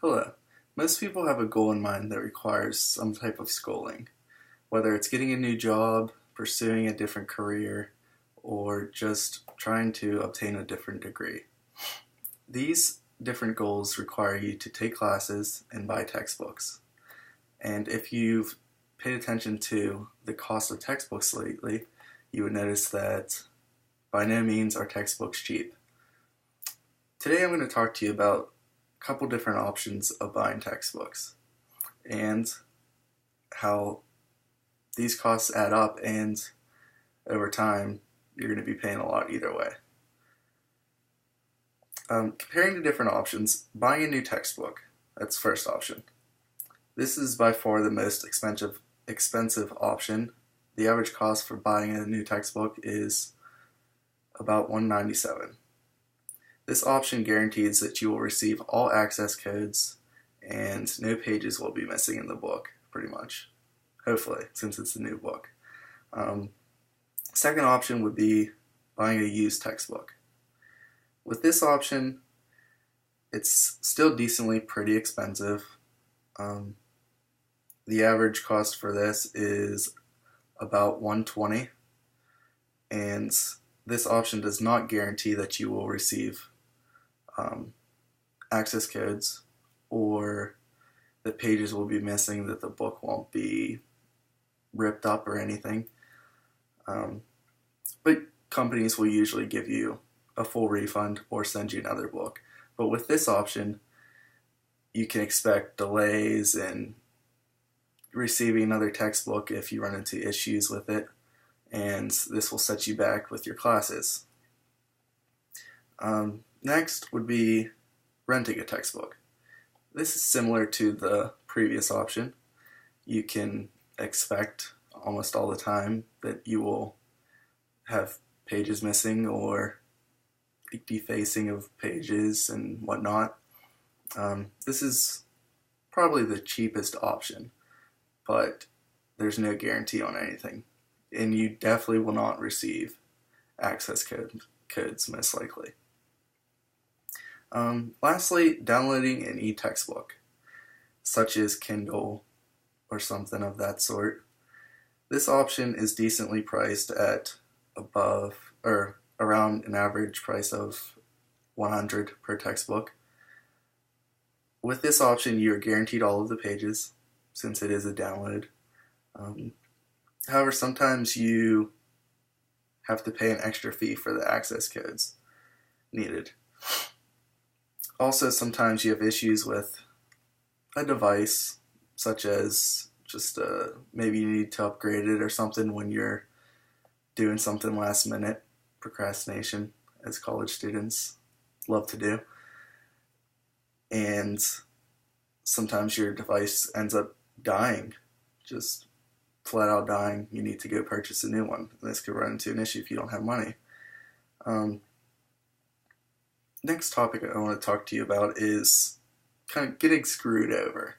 Hello. Most people have a goal in mind that requires some type of schooling, whether it's getting a new job, pursuing a different career, or just trying to obtain a different degree. These different goals require you to take classes and buy textbooks. And if you've paid attention to the cost of textbooks lately, you would notice that by no means are textbooks cheap. Today I'm going to talk to you about a couple different options of buying textbooks and how these costs add up, and over time you're going to be paying a lot either way. Comparing the different options, buying a new textbook, that's the first option. This is by far the most expensive option. The average cost for buying a new textbook is about $197. This option guarantees that you will receive all access codes and no pages will be missing in the book, pretty much. Hopefully, since it's a new book. Second option would be buying a used textbook. With this option, it's still decently pretty expensive. The average cost for this is about $120, and this option does not guarantee that you will receive access codes or the pages will be missing, that the book won't be ripped up or anything. But companies will usually give you a full refund or send you another book. But with this option, you can expect delays in receiving another textbook if you run into issues with it, and this will set you back with your classes. Next would be renting a textbook. This is similar to the previous option. You can expect almost all the time that you will have pages missing or defacing of pages and whatnot. This is probably the cheapest option, but there's no guarantee on anything. And you definitely will not receive access codes most likely. Lastly, downloading an e-textbook, such as Kindle or something of that sort. This option is decently priced at above or around an average price of $100 per textbook. With this option, you are guaranteed all of the pages since it is a download. However, sometimes you have to pay an extra fee for the access codes needed. Also, sometimes you have issues with a device, such as just maybe you need to upgrade it or something when you're doing something last minute, procrastination, as college students love to do. And sometimes your device ends up dying, just flat out dying. You need to go purchase a new one. This could run into an issue if you don't have money. Next topic I want to talk to you about is kind of getting screwed over.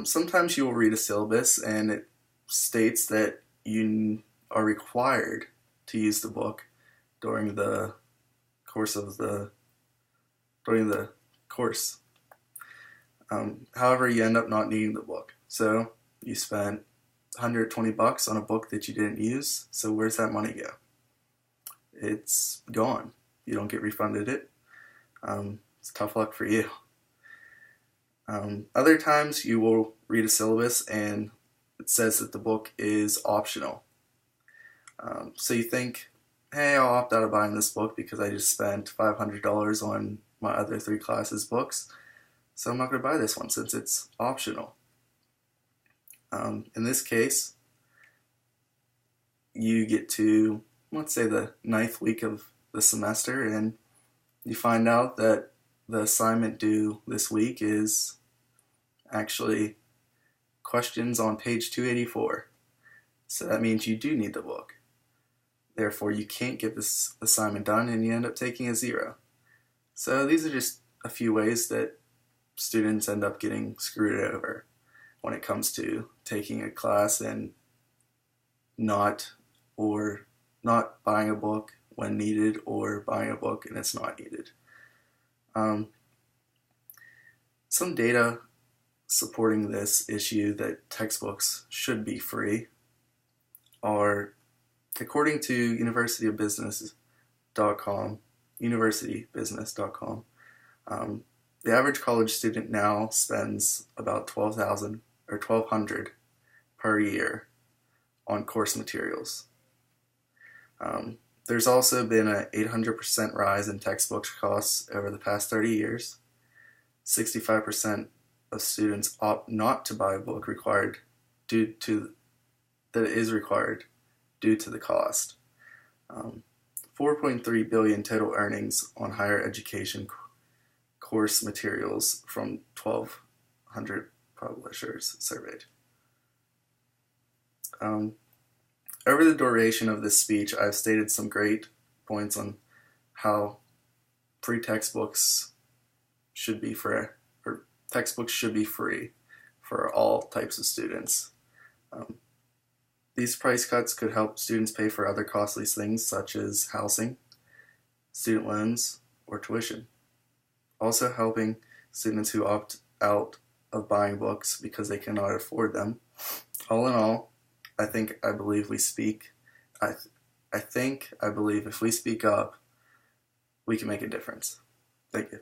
Sometimes you will read a syllabus and it states that you are required to use the book during the course. However, you end up not needing the book. So you spent $120 on a book that you didn't use. So where's that money go? It's gone. You don't get refunded it. It's tough luck for you. Other times you will read a syllabus and it says that the book is optional. So you think, hey, I'll opt out of buying this book because I just spent $500 on my other 3 classes' books, so I'm not going to buy this one since it's optional. In this case, you get to, let's say, the 9th week of the semester, and you find out that the assignment due this week is actually questions on page 284. So that means you do need the book. Therefore, you can't get this assignment done and you end up taking a 0. So these are just a few ways that students end up getting screwed over when it comes to taking a class and not buying a book when needed, or buying a book and it's not needed. Some data supporting this issue that textbooks should be free are, according to universitybusiness.com, the average college student now spends about $12,000 per year on course materials. There's also been an 800% rise in textbook costs over the past 30 years. 65% of students opt not to buy a book required due to the cost. 4.3 billion total earnings on higher education course materials from 1,200 publishers surveyed. Over the duration of this speech, I've stated some great points on how free textbooks should be free, or textbooks should be free for all types of students. These price cuts could help students pay for other costly things such as housing, student loans, or tuition. Also helping students who opt out of buying books because they cannot afford them. All in all, I believe if we speak up, we can make a difference. Thank you.